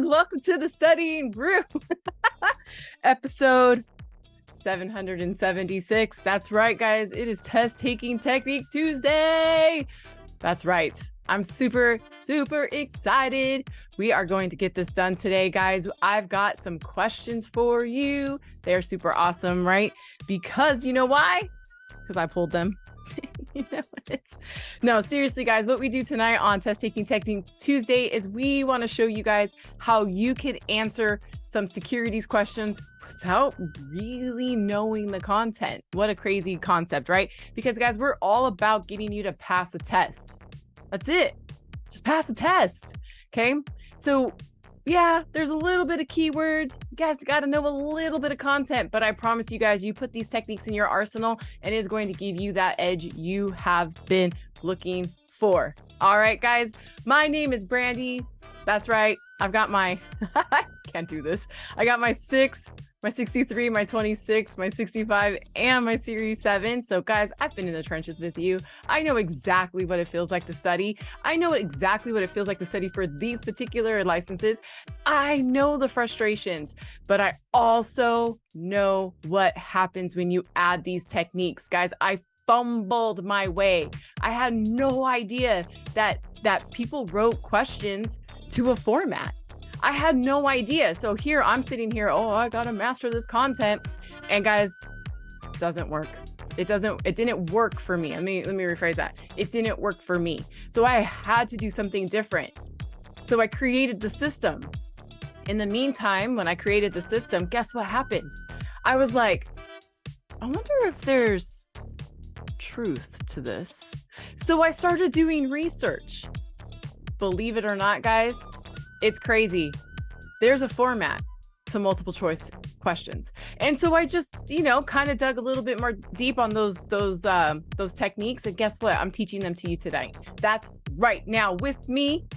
guys, welcome to the Studying Brew episode 776. That's right, guys. It is Test Taking Technique Tuesday. That's right. I'm super excited. We are going to get this done today, guys. I've got some questions for you. They're super awesome, right? Because you know why? Because I pulled them. You know, no, seriously, guys, what we do tonight on Test Taking Technique Tuesday is we want to show you guys how you could answer some securities questions without really knowing the content. What a crazy concept, right? Because, guys, we're all about getting you to pass a test. That's it. Just pass a test. Okay. So yeah, there's a little bit of keywords. You guys got to know a little bit of content, but I promise you guys, you put these techniques in your arsenal and it is going to give you that edge you have been looking for. All right, guys, my name is Brandi. That's right. I've got my, I can't do this. I got my 6, my 63, my 26, my 65, and my Series 7. So guys, I've been in the trenches with you. I know exactly what it feels like to study. I know exactly what it feels like to study for these particular licenses. I know the frustrations, but I also know what happens when you add these techniques. Guys, I fumbled my way. I had no idea that people wrote questions to a format. I had no idea. So here I'm sitting here, I got to master this content. And guys, it doesn't work. It didn't work for me. Let me rephrase that. It didn't work for me. So I had to do something different. So I created the system. In the meantime, when I created the system, guess what happened? I was like, I wonder if there's truth to this. So I started doing research. Believe it or not, guys, it's crazy. There's a format to multiple choice questions. And so I just, kind of dug a little bit more deep on those techniques. And guess what? I'm teaching them to you today. That's right. Now with me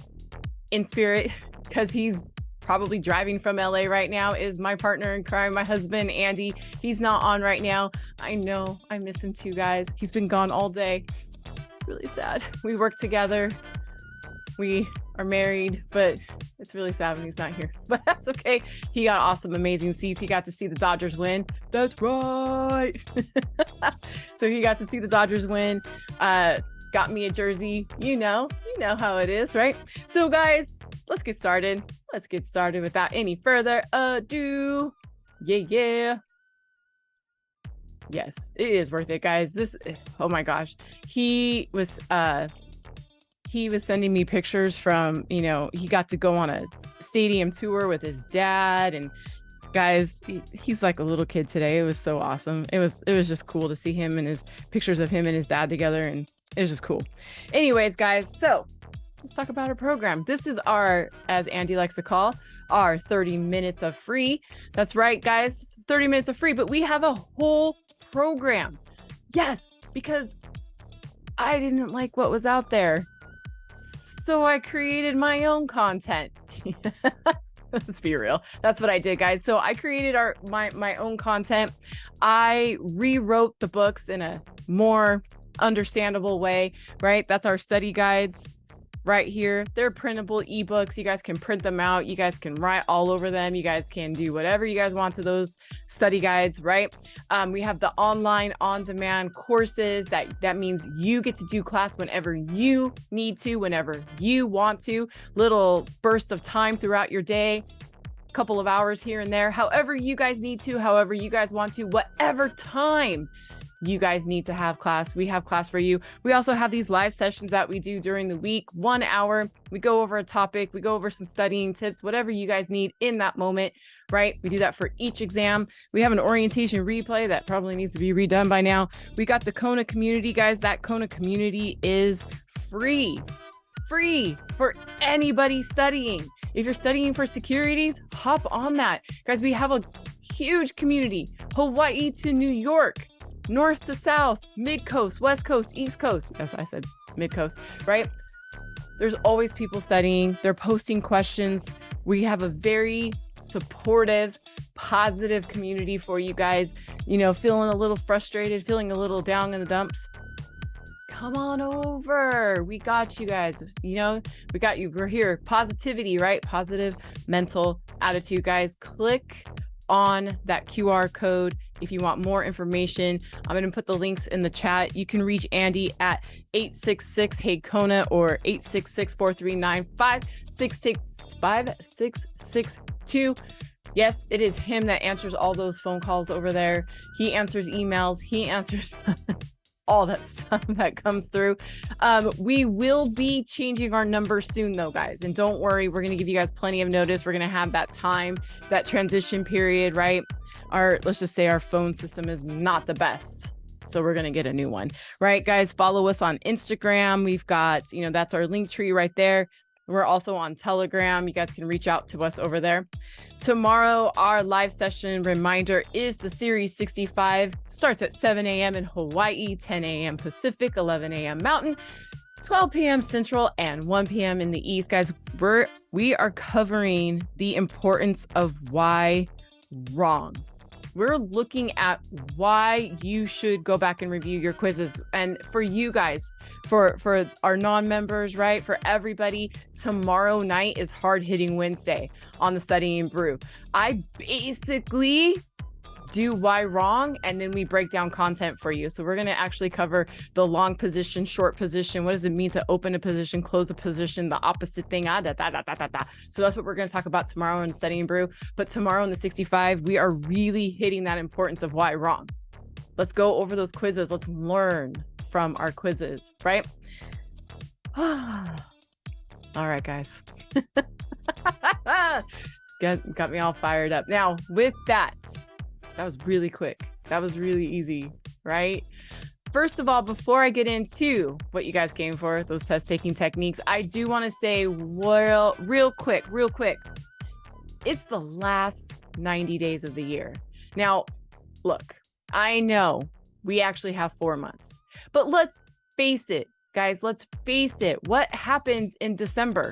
in spirit, because he's probably driving from LA right now, is my partner in crime, my husband, Andy. He's not on right now. I know. I miss him too, guys. He's been gone all day. It's really sad. We work together. We are married, but it's really sad when he's not here, but that's okay. He got awesome, amazing seats. He got to see the Dodgers win. That's right. So he got to see the Dodgers win, got me a jersey. You know how it is, right? So guys, let's get started. Let's get started without any further ado. Yeah. Yes, it is worth it, guys. Oh my gosh. He was sending me pictures from, he got to go on a stadium tour with his dad. And guys, he's like a little kid today. It was so awesome. It was just cool to see him and his pictures of him and his dad together. And it was just cool. Anyways, guys, so let's talk about our program. This is our, as Andy likes to call, our 30 minutes of free. That's right, guys, 30 minutes of free, but we have a whole program. Yes, because I didn't like what was out there. So I created my own content. Let's be real. That's what I did, guys. So I created my own content. I rewrote the books in a more understandable way, right? That's our study guides right here. They're printable ebooks. You guys can print them out. You guys can write all over them. You guys can do whatever you guys want to those study guides, right? We have the online on-demand courses. That means you get to do class whenever you need to, whenever you want to, little bursts of time throughout your day, couple of hours here and there, however you guys need to, however you guys want to, whatever time you guys need to have class, we have class for you. We also have these live sessions that we do during the week, 1 hour. We go over a topic, we go over some studying tips, whatever you guys need in that moment, right? We do that for each exam. We have an orientation replay that probably needs to be redone by now. We got the Kona community, guys. That Kona community is free for anybody studying. If you're studying for securities, hop on that. Guys, we have a huge community, Hawaii to New York, north to south, mid-coast, west coast, east coast. Yes, I said mid-coast, right? There's always people studying. They're posting questions. We have a very supportive, positive community for you guys, feeling a little frustrated, feeling a little down in the dumps. come on over. We got you guys. You know, we got you. We're here. Positivity, right? Positive mental attitude, guys. Click on that QR code if you want more information. I'm going to put the links in the chat. You can reach Andy at 866 Hey Kona or 866-439-5662. Yes, it is him that answers all those phone calls over there. He answers emails. He answers all that stuff that comes through. We will be changing our numbers soon though, guys. And don't worry, we're going to give you guys plenty of notice. We're going to have that time, that transition period, right? Let's just say our phone system is not the best. So we're going to get a new one, right? Guys, follow us on Instagram. We've got, that's our link tree right there. We're also on Telegram. You guys can reach out to us over there. Tomorrow, our live session reminder is the Series 65. Starts at 7 a.m. in Hawaii, 10 a.m. Pacific, 11 a.m. Mountain, 12 p.m. Central, and 1 p.m. in the East. Guys, we are covering the importance of why wrong. We're looking at why you should go back and review your quizzes. And for you guys, for our non-members, right? For everybody, tomorrow night is Hard Hitting Wednesday on the Studying Brew. I basically do why wrong, and then we break down content for you. So we're going to actually cover the long position, short position. What does it mean to open a position, close a position, the opposite thing? So that's what we're going to talk about tomorrow in Studying Brew. But tomorrow in the 65, we are really hitting that importance of why wrong. Let's go over those quizzes. Let's learn from our quizzes, right? All right, guys. Got me all fired up. Now, with that was really quick. That was really easy, right? First of all, before I get into what you guys came for, those test taking techniques, I do want to say real quick, it's the last 90 days of the year. Now, look, I know we actually have 4 months, but let's face it, guys, what happens in December?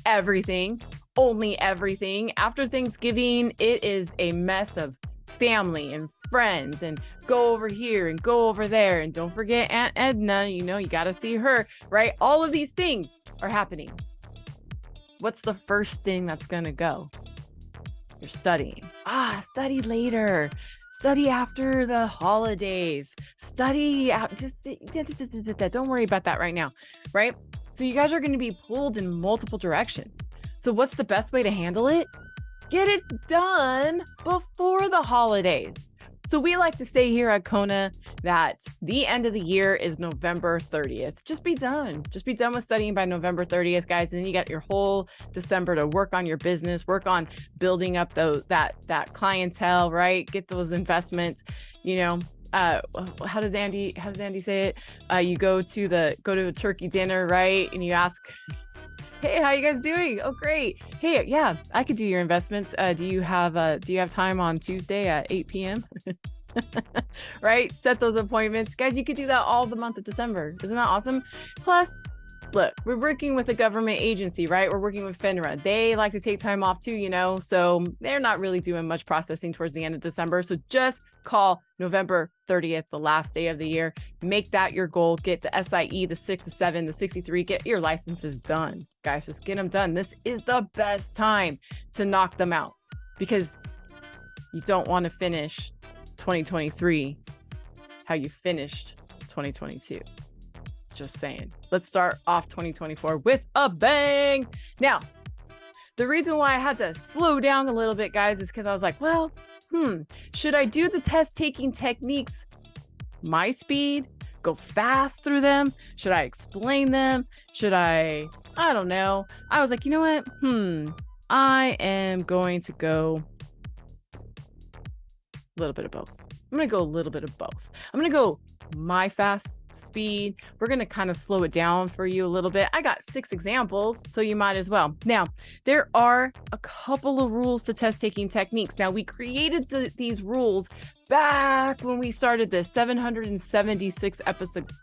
Everything, only everything. After Thanksgiving, it is a mess of family and friends and go over here and go over there. And don't forget Aunt Edna, you got to see her, right? All of these things are happening. What's the first thing that's going to go? You're studying. Study later. Study after the holidays. Study out. Don't worry about that right now, right? So you guys are going to be pulled in multiple directions. So what's the best way to handle it? Get it done before the holidays. So we like to say here at Kona that the end of the year is November 30th. Just be done. Just be done with studying by November 30th, guys. And then you got your whole December to work on your business, work on building up that clientele, right? Get those investments, how does Andy say it? You go to a turkey dinner, right? And you ask, hey, how you guys doing? Oh, great. Hey, yeah, I could do your investments. Do you have time on Tuesday at 8 p.m.? Right? Set those appointments. Guys, you could do that all the month of December. Isn't that awesome? Plus, look, we're working with a government agency, right? We're working with FINRA. They like to take time off too, so they're not really doing much processing towards the end of December. So just call November 30th, the last day of the year. Make that your goal. Get the SIE, the 6, the 7, the 63. Get your licenses done. Guys, just get them done. This is the best time to knock them out because you don't want to finish 2023 how you finished 2022. Just saying. Let's start off 2024 with a bang. Now, the reason why I had to slow down a little bit, guys, is because I was like, well, should I do the test taking techniques my speed? Go fast through them? Should I explain them? I don't know. I was like, you know what? I am going to go a little bit of both. I'm going to go a little bit of both. I'm going to go my fast speed. We're going to kind of slow it down for you a little bit. I got 6 examples, so you might as well. Now, there are a couple of rules to test taking techniques. Now, we created these rules back when we started this 776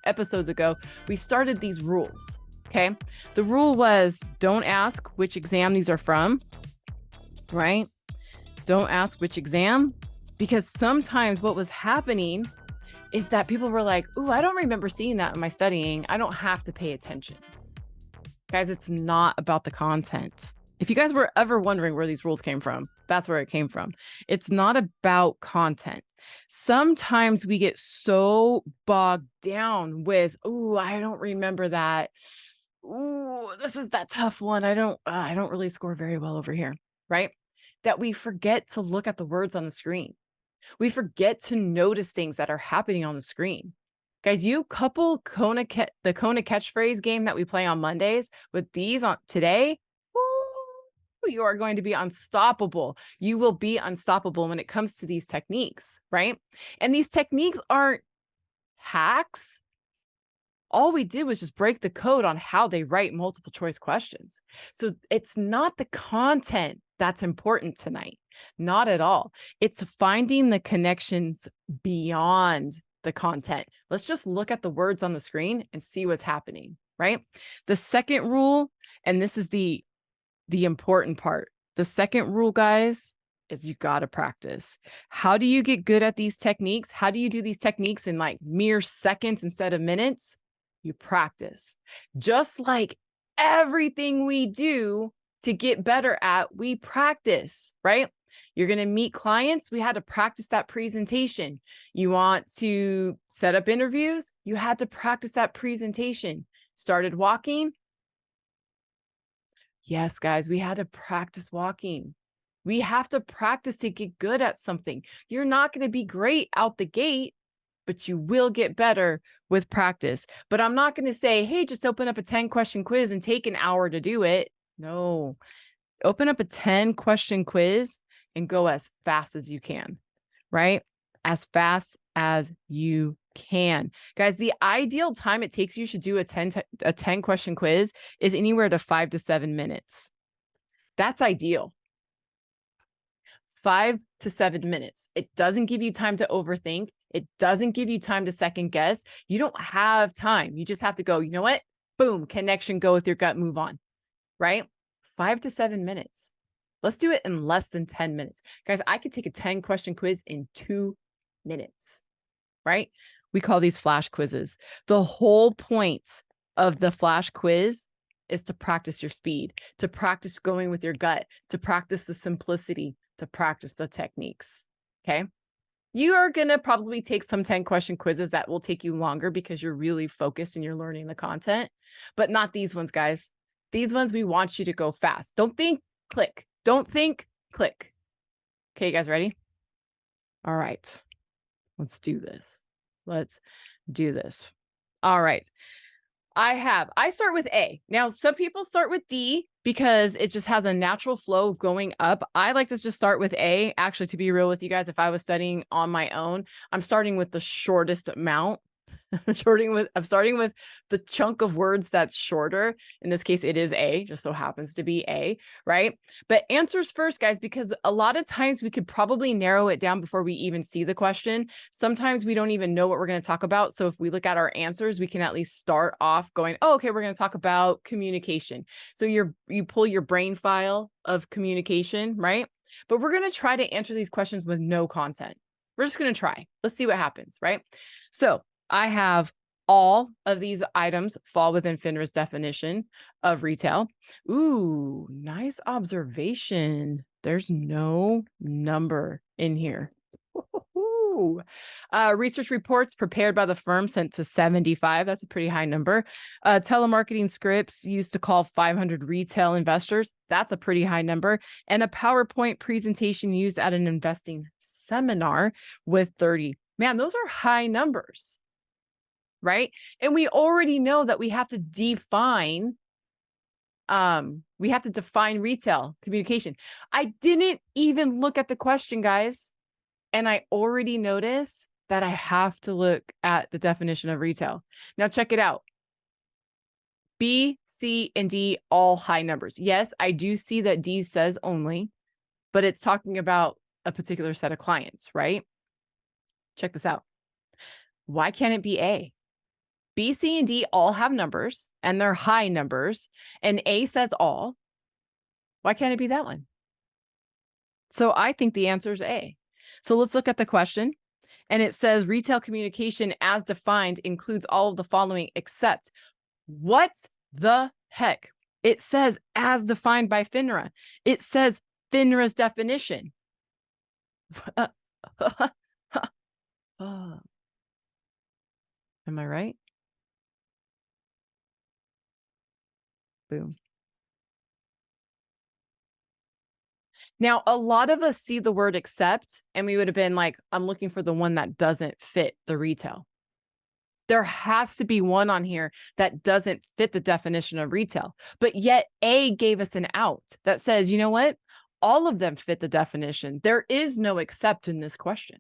episodes ago. We started these rules. Okay. The rule was don't ask which exam these are from, right? Don't ask which exam, because sometimes what was happening is that people were like, ooh, I don't remember seeing that in my studying. I don't have to pay attention. Guys, it's not about the content. If you guys were ever wondering where these rules came from, that's where it came from. It's not about content. Sometimes we get so bogged down with, ooh, I don't remember that. Ooh, this is that tough one. I don't really score very well over here, right? That we forget to look at the words on the screen. We forget to notice things that are happening on the screen. Guys, you couple the Kona catchphrase game that we play on Mondays with these on today, woo, you are going to be unstoppable. You will be unstoppable when it comes to these techniques, right? And these techniques aren't hacks. All we did was just break the code on how they write multiple choice questions. So it's not the content that's important tonight. Not at all. It's finding the connections beyond the content. Let's just look at the words on the screen and see what's happening, right? The second rule, and this is the important part. The second rule, guys, is you got to practice. How do you get good at these techniques? How do you do these techniques in like mere seconds instead of minutes? You practice. Just like everything we do to get better at, we practice, right? You're going to meet clients. We had to practice that presentation. You want to set up interviews. You had to practice that presentation. Started walking. Yes, guys, we had to practice walking. We have to practice to get good at something. You're not going to be great out the gate, but you will get better with practice. But I'm not going to say, hey, just open up a 10-question quiz and take an hour to do it. No, open up a 10-question quiz and go as fast as you can, right? As fast as you can. Guys, the ideal time it takes you to do a 10-question quiz is anywhere to 5 to 7 minutes. That's ideal. 5 to 7 minutes. It doesn't give you time to overthink. It doesn't give you time to second guess. You don't have time. You just have to go, you know what? Boom, connection, go with your gut, move on, right? 5 to 7 minutes. Let's do it in less than 10 minutes. Guys, I could take a 10-question quiz in 2 minutes, right? We call these flash quizzes. The whole point of the flash quiz is to practice your speed, to practice going with your gut, to practice the simplicity, to practice the techniques, okay? You are going to probably take some 10-question quizzes that will take you longer because you're really focused and you're learning the content, but not these ones, guys. These ones, we want you to go fast. Don't think, click. Don't think, click. Okay, you guys ready? All right. Let's do this. Let's do this. All right. I start with A. Now, some people start with D because it just has a natural flow going up. I like to just start with A. Actually, to be real with you guys, if I was studying on my own, I'm starting with the shortest amount. I'm starting with the chunk of words that's shorter. In this case, it is A, just so happens to be A, right? But answers first, guys, because a lot of times we could probably narrow it down before we even see the question. Sometimes we don't even know what we're going to talk about. So if we look at our answers, we can at least start off going, oh, okay, we're going to talk about communication. So you pull your brain file of communication, right? But we're going to try to answer these questions with no content. We're just going to try. Let's see what happens, right? So I have all of these items fall within FINRA's definition of retail. Ooh, nice observation. There's no number in here. Research reports prepared by the firm sent to 75. That's a pretty high number. Telemarketing scripts used to call 500 retail investors. That's a pretty high number. And a PowerPoint presentation used at an investing seminar with 30. Man, those are high numbers, right? And we already know that we have to define retail communication. I didn't even look at the question, guys. And I already noticed that I have to look at the definition of retail. Now check it out. B, C, and D, all high numbers. Yes, I do see that D says only, but it's talking about a particular set of clients, right? Check this out. Why can't it be A? B, C, and D all have numbers, and they're high numbers, and A says all. Why can't it be that one? So I think the answer is A. So let's look at the question. And it says retail communication as defined includes all of the following except. What the heck? It says as defined by FINRA. It says FINRA's definition. Am I right? Boom. Now, a lot of us see the word accept and we would have been like, I'm looking for the one that doesn't fit the retail. There has to be one on here that doesn't fit the definition of retail. But yet A gave us an out that says, you know what? All of them fit the definition. There is no except in this question.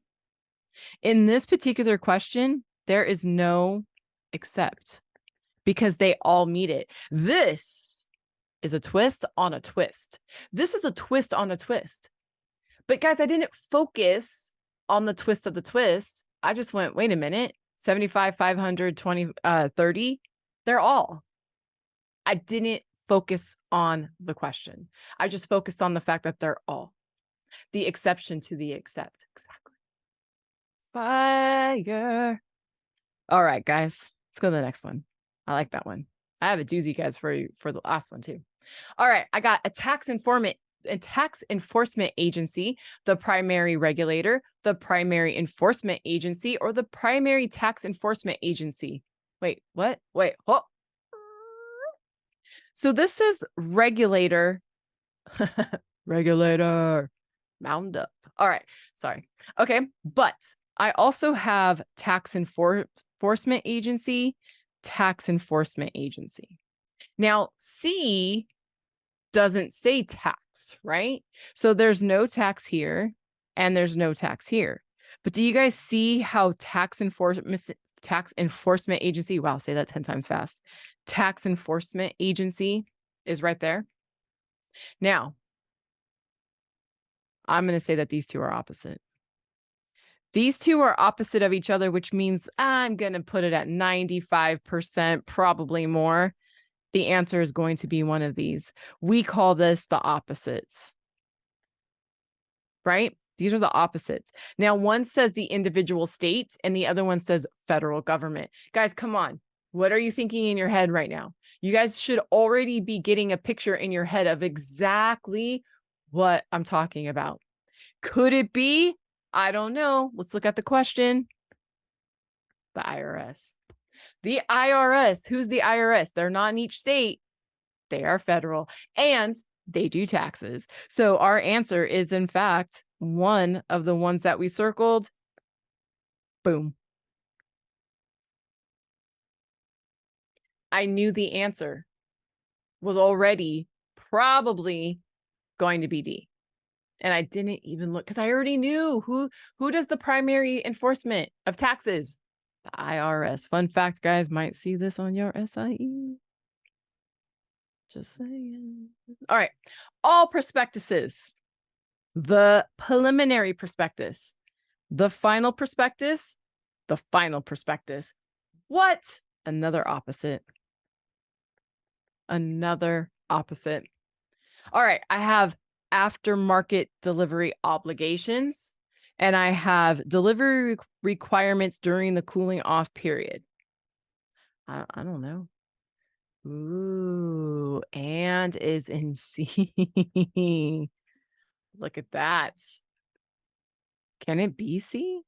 In this particular question, there is no except because they all meet it. This is a twist on a twist. This is a twist on a twist. But guys, I didn't focus on the twist of the twist. I just went, wait a minute, 75, 500, 20, 30, they're all. I didn't focus on the question. I just focused on the fact that they're all. The exception to the except. Exactly. Fire. All right, guys, let's go to the next one. I like that one. I have a doozy, guys, for you for the last one too. All right, I got a tax enforcement agency, the primary regulator, the primary enforcement agency, or the primary tax enforcement agency. Wait, what? Wait, oh. So this says regulator. Regulator. Mound up. All right, sorry. Okay, but I also have tax enforcement agency, tax enforcement agency. Now, C doesn't say tax, right? So there's no tax here and there's no tax here. But do you guys see how tax enforcement agency, wow, say that 10 times fast. Tax enforcement agency is right there. Now, I'm going to say that these two are opposite. These two are opposite of each other, which means I'm going to put it at 95%, probably more. The answer is going to be one of these. We call this the opposites, right? These are the opposites. Now, one says the individual state and the other one says federal government. Guys, come on. What are you thinking in your head right now? You guys should already be getting a picture in your head of exactly what I'm talking about. Could it be? I don't know. Let's look at the question. The IRS. The IRS. Who's the IRS? They're not in each state. They are federal and they do taxes. So our answer is, in fact, one of the ones that we circled. Boom. I knew the answer was already probably going to be D. And I didn't even look because I already knew who does the primary enforcement of taxes. The IRS. Fun fact, guys, might see this on your SIE. Just saying. All right. All prospectuses. The preliminary prospectus. The final prospectus. The final prospectus. What? Another opposite. Another opposite. All right. I have aftermarket delivery obligations. And I have delivery requirements during the cooling off period. I don't know. Ooh, and is in C. Look at that. Can it be C?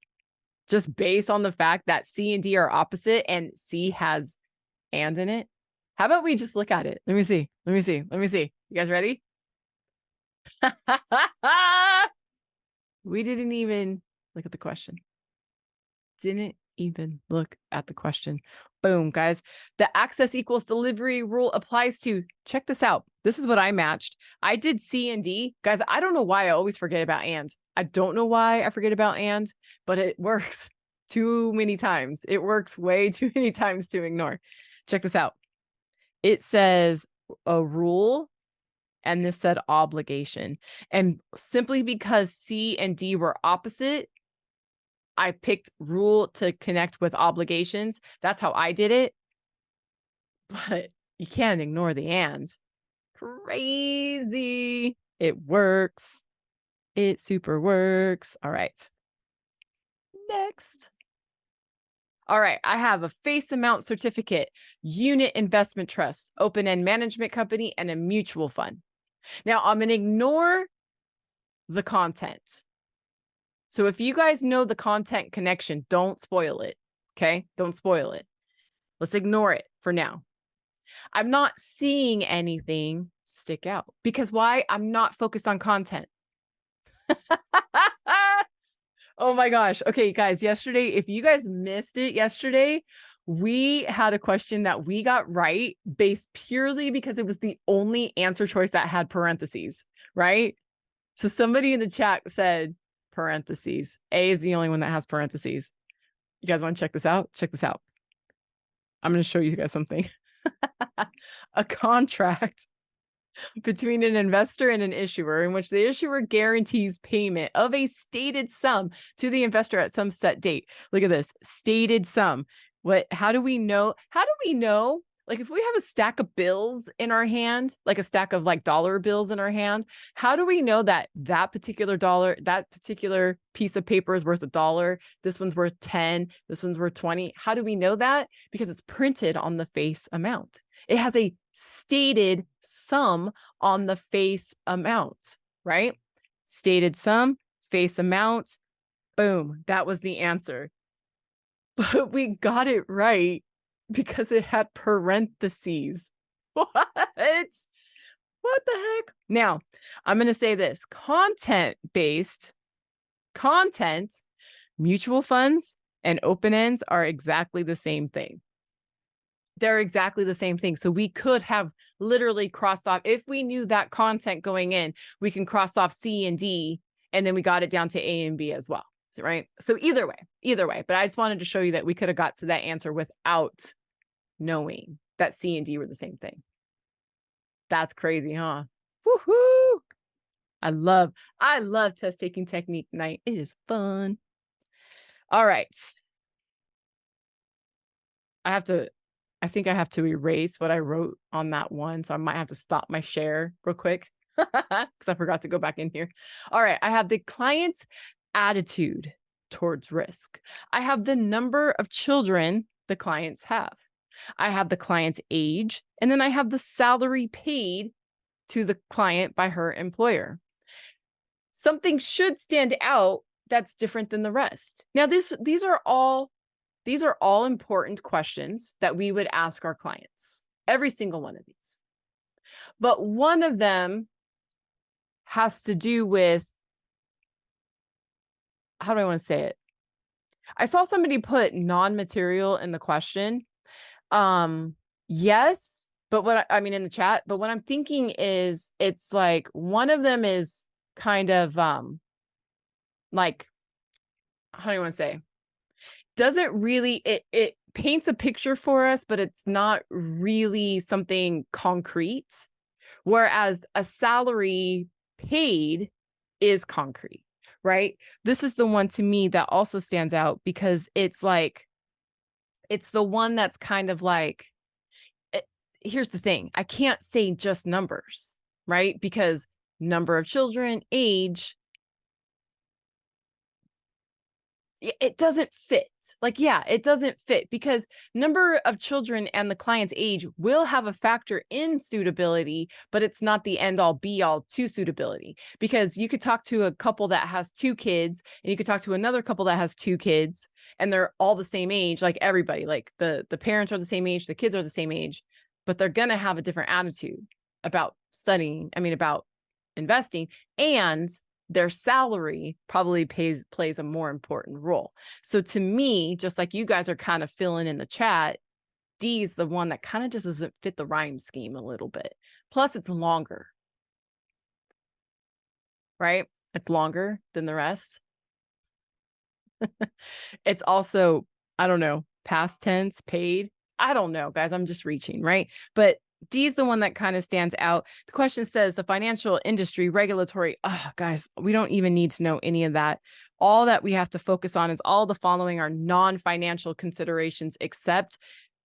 Just based on the fact that C and D are opposite and C has and in it? How about we just look at it? Let me see. Let me see. Let me see. You guys ready? We didn't even look at the question. Didn't even look at the question. Boom, guys. The access equals delivery rule applies to, check this out. This is what I matched. I did C and D. Guys, I don't know why I always forget about and. I don't know why I forget about and, but it works too many times. It works way too many times to ignore. Check this out. It says a rule and this said obligation. And simply because C and D were opposite, I picked rule to connect with obligations. That's how I did it. But you can't ignore the and. Crazy. It works. It super works. All right. Next. All right, I have a face amount certificate, unit investment trust, open-end management company, and a mutual fund. Now, I'm going to ignore the content. So if you guys know the content connection, don't spoil it, okay? Don't spoil it. Let's ignore it for now. I'm not seeing anything stick out because why? I'm not focused on content. Oh my gosh. Okay, guys, yesterday, if you guys missed it yesterday, we had a question that we got right based purely because it was the only answer choice that had parentheses, right? So somebody in the chat said parentheses. A is the only one that has parentheses. You guys want to check this out? Check this out. I'm going to show you guys something. A contract between an investor and an issuer in which the issuer guarantees payment of a stated sum to the investor at some set date. Look at this, stated sum. How do we know? Like if we have a stack of bills in our hand, like a stack of like dollar bills in our hand, how do we know that that particular piece of paper is worth $1? This one's worth 10, this one's worth 20. How do we know that? Because it's printed on the face amount. It has a stated sum on the face amount, right? Stated sum, face amount, boom, that was the answer. But we got it right because it had parentheses. What? What the heck? Now, I'm going to say this, content-based content, mutual funds and open ends are exactly the same thing. They're exactly the same thing. So we could have literally crossed off, if we knew that content going in, we can cross off C and D, and then we got it down to A and B as well. Right? So either way, but I just wanted to show you that we could have got to that answer without knowing that C and D were the same thing. That's crazy, huh? Woohoo! I love test taking technique night. It is fun. All right. I think I have to erase what I wrote on that one. So I might have to stop my share real quick because I forgot to go back in here. All right. I have the client's attitude towards risk. I have the number of children the clients have. I have the client's age, and then I have the salary paid to the client by her employer. Something should stand out that's different than the rest. Now, these are all important questions that we would ask our clients, every single one of these. But one of them has to do with, how do I want to say it? I saw somebody put non-material in the question. Yes, but in the chat, but what I'm thinking is it's like one of them is kind of like, how do you want to say? Doesn't really, it paints a picture for us, but it's not really something concrete. Whereas a salary paid is concrete, right? This is the one to me that also stands out because it's like, it's the one that's kind of like, here's the thing. I can't say just numbers, right? Because number of children, age, it doesn't fit. Like, yeah, it doesn't fit because number of children and the client's age will have a factor in suitability, but it's not the end all be all to suitability, because you could talk to a couple that has 2 kids and you could talk to another couple that has 2 kids and they're all the same age, like everybody, like the parents are the same age, the kids are the same age, but they're going to have a different attitude about studying, about investing, and their salary probably plays a more important role. So to me, just like you guys are kind of filling in the chat, D is the one that kind of just doesn't fit the rhyme scheme a little bit. Plus it's longer, right? It's longer than the rest. It's also, I don't know, past tense, paid. I don't know, guys. I'm just reaching, right? But D is the one that kind of stands out. The question says the financial industry regulatory. Oh, guys, we don't even need to know any of that. All that we have to focus on is all the following are non-financial considerations, except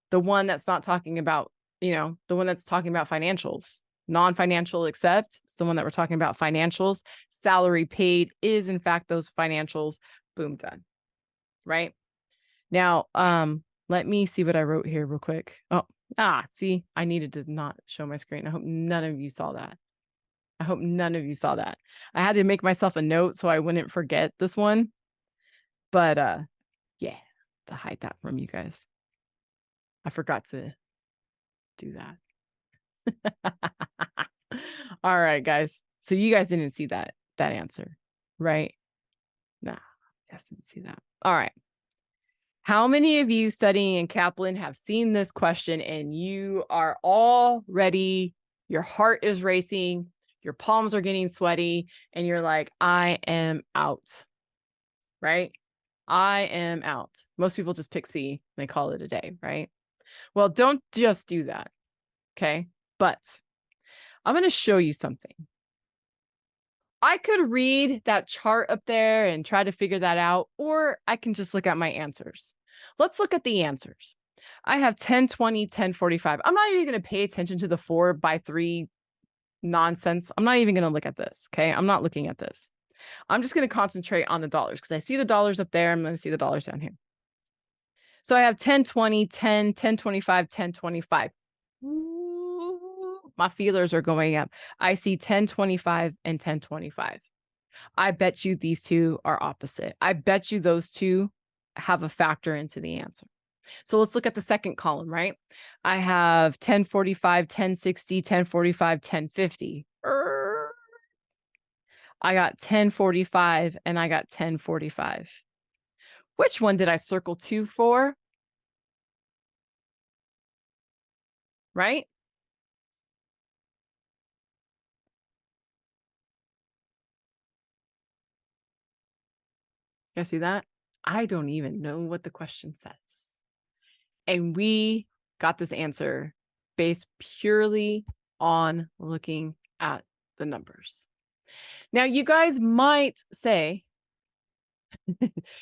the one that's not talking about, the one that's talking about financials. Non-financial except it's the one that we're talking about financials. Salary paid is in fact those financials. Boom, done. right? Now, let me see what I wrote here real quick. Oh, see, I needed to not show my screen. I hope none of you saw that. I hope none of you saw that. I had to make myself a note so I wouldn't forget this one. But yeah, to hide that from you guys. I forgot to do that. All right, guys. So you guys didn't see that answer, right? Nah, you guys didn't see that. All right. How many of you studying in Kaplan have seen this question and you are all ready? Your heart is racing, your palms are getting sweaty, and you're like, I am out, right? I am out. Most people just pick C, they call it a day, right? Well, don't just do that, okay? But I'm going to show you something. I could read that chart up there and try to figure that out, or I can just look at my answers. Let's look at the answers. I have 10, 20, 10, 45. I'm not even going to pay attention to the 4x3 nonsense. I'm not even going to look at this, okay? I'm not looking at this. I'm just going to concentrate on the dollars because I see the dollars up there. I'm going to see the dollars down here. So I have 10, 20, 10, 10, 25, 10, 25. My feelers are going up. I see 10, 25 and 10, 25. I bet you these two are opposite. I bet you those two have a factor into the answer. So let's look at the second column, right? I have 1045, 1060, 1045, 1050. I got 1045 and I got 1045. Which one did I circle 2 for? Right? You see that? I don't even know what the question says. And we got this answer based purely on looking at the numbers. Now, you guys might say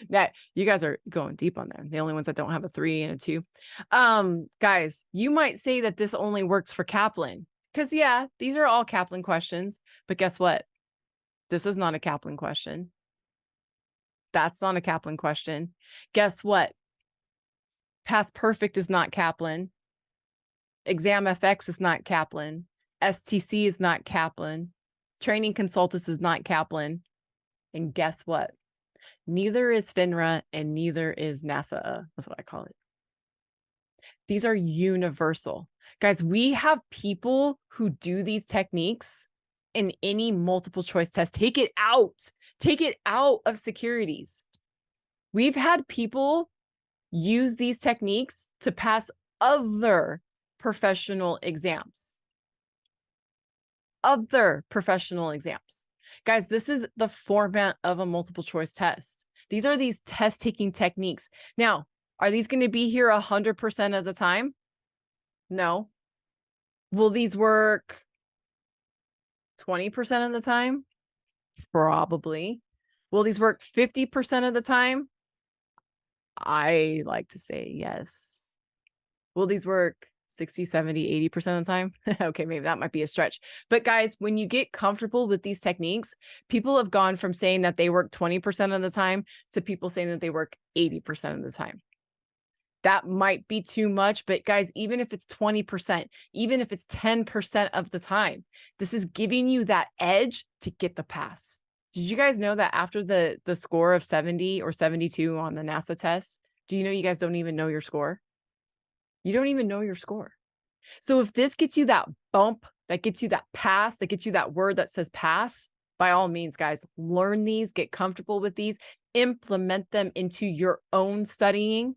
that you guys are going deep on there. The only ones that don't have a 3 and a 2. Guys, you might say that this only works for Kaplan. Because, yeah, these are all Kaplan questions. But guess what? This is not a Kaplan question. That's not a Kaplan question. Guess what? Past perfect is not Kaplan. Exam FX is not Kaplan. STC is not Kaplan. Training consultants is not Kaplan. And guess what? Neither is FINRA and neither is NASA. That's what I call it. These are universal. Guys, we have people who do these techniques in any multiple choice test. Take it out. Take it out of securities. We've had people use these techniques to pass other professional exams. Other professional exams. Guys, this is the format of a multiple choice test. These are these test taking techniques. Now, are these going to be here 100% of the time? No. Will these work 20% of the time? Probably. Will these work 50% of the time? I like to say yes. Will these work 60, 70, 80% of the time? Okay, maybe that might be a stretch. But guys, when you get comfortable with these techniques, people have gone from saying that they work 20% of the time to people saying that they work 80% of the time. That might be too much, but guys, even if it's 20%, even if it's 10% of the time, this is giving you that edge to get the pass. Did you guys know that after the score of 70 or 72 on the NASA test, do you know you guys don't even know your score? You don't even know your score. So if this gets you that bump, that gets you that pass, that gets you that word that says pass, by all means, guys, learn these, get comfortable with these, implement them into your own studying.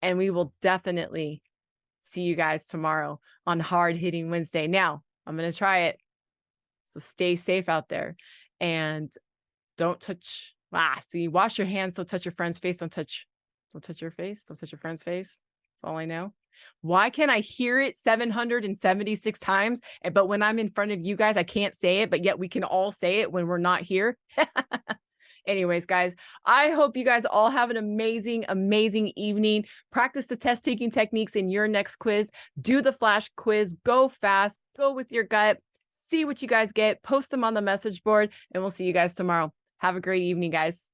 And we will definitely see you guys tomorrow on Hard Hitting Wednesday. Now, I'm going to try it. So stay safe out there and don't touch. Wash your hands. Don't touch your friend's face. Don't touch your face. Don't touch your friend's face. That's all I know. Why can't I hear it 776 times? But when I'm in front of you guys, I can't say it, but yet we can all say it when we're not here. Anyways, guys, I hope you guys all have an amazing, amazing evening. Practice the test taking techniques in your next quiz. Do the flash quiz. Go fast. Go with your gut. See what you guys get. Post them on the message board, and we'll see you guys tomorrow. Have a great evening, guys.